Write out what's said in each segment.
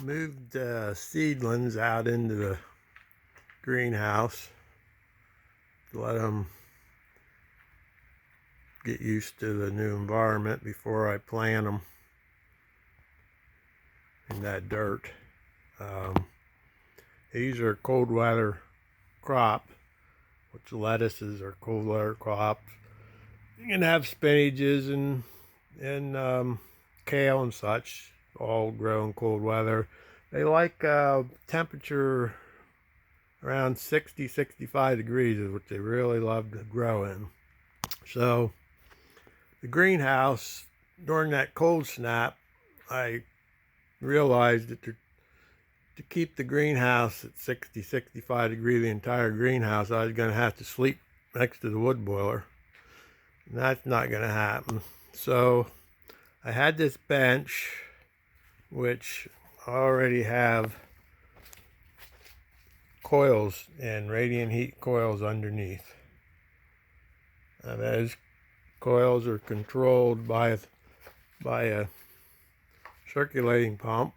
Moved seedlings out into the greenhouse to let them get used to the new environment before I plant them in that dirt. These are cold weather crop, which lettuces are cold weather crops. You can have spinaches and kale and such, all grow in cold weather. They like temperature around 60-65 degrees is what they really love to grow in. So the greenhouse, during that cold snap, I realized that to keep the greenhouse at 60-65 degrees, the entire greenhouse, I was going to have to sleep next to the wood boiler. And that's not going to happen. So I had this bench, which I already have coils and radiant heat coils underneath. Now those coils are controlled by a circulating pump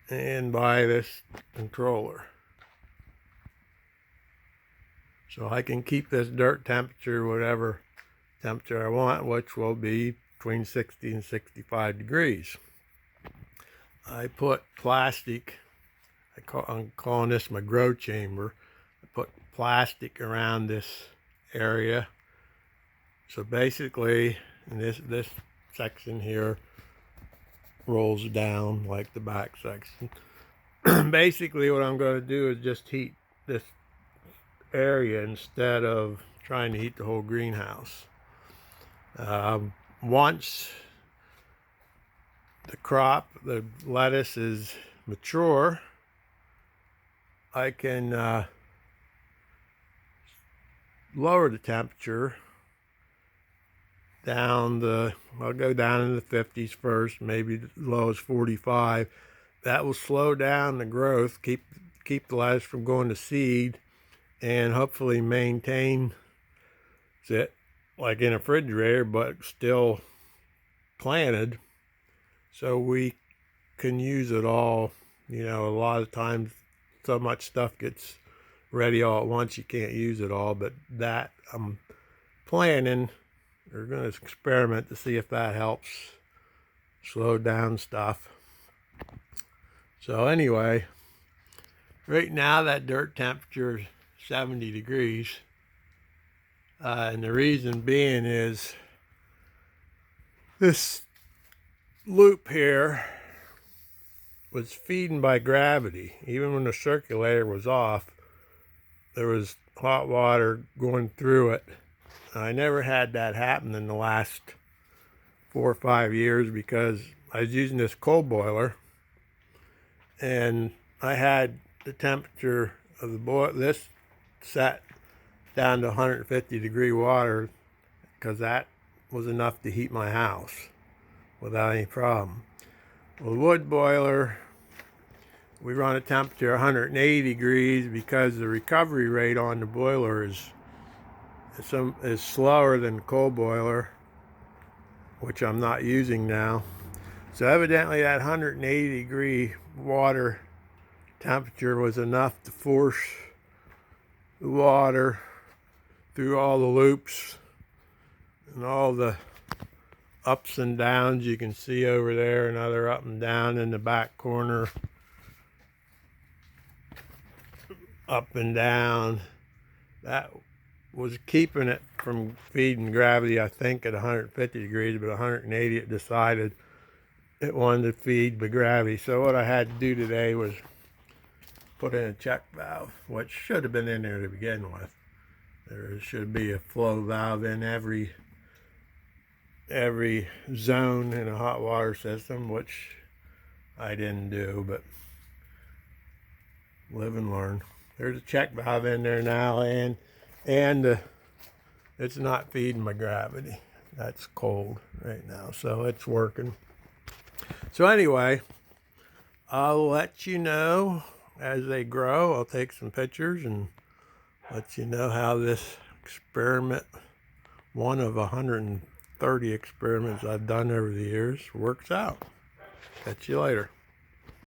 and by this controller. So I can keep this dirt temperature, whatever temperature I want, which will be between 60 and 65 degrees. I put plastic, I'm calling this my grow chamber. I put plastic around this area. So basically, this section here rolls down like the back section. Basically what I'm going to do is just heat this area instead of trying to heat the whole greenhouse. Once the lettuce is mature, I can lower the temperature down I'll go down in the 50s first, maybe as low as 45. That will slow down the growth, keep the lettuce from going to seed, and hopefully maintain it like in a refrigerator, but still planted, so we can use it all. You know, a lot of times so much stuff gets ready all at once you can't use it all, but that I'm planning, we're going to experiment to see if that helps slow down stuff. So anyway, right now that dirt temperature is 70 degrees. And the reason being is this loop here was feeding by gravity. Even when the circulator was off, there was hot water going through it. I never had that happen in the last 4 or 5 years because I was using this coal boiler, and I had the temperature of the this set down to 150 degree water because that was enough to heat my house without any problem. Well, the wood boiler, we run a temperature 180 degrees because the recovery rate on the boiler is slower than the coal boiler, which I'm not using now. So evidently that 180 degree water temperature was enough to force the water through all the loops and all the ups and downs you can see over there, another up and down in the back corner, up and down. That was keeping it from feeding gravity, I think, at 150 degrees, but 180 it decided it wanted to feed by gravity. So what I had to do today was put in a check valve, which should have been in there to begin with. There should be a flow valve in every zone in a hot water system, which I didn't do, but live and learn. There's a check valve in there now, and it's not feeding my gravity. That's cold right now, so it's working. So anyway, I'll let you know as they grow. I'll take some pictures and let you know how this experiment, one of 130 experiments I've done over the years, works out. Catch you later.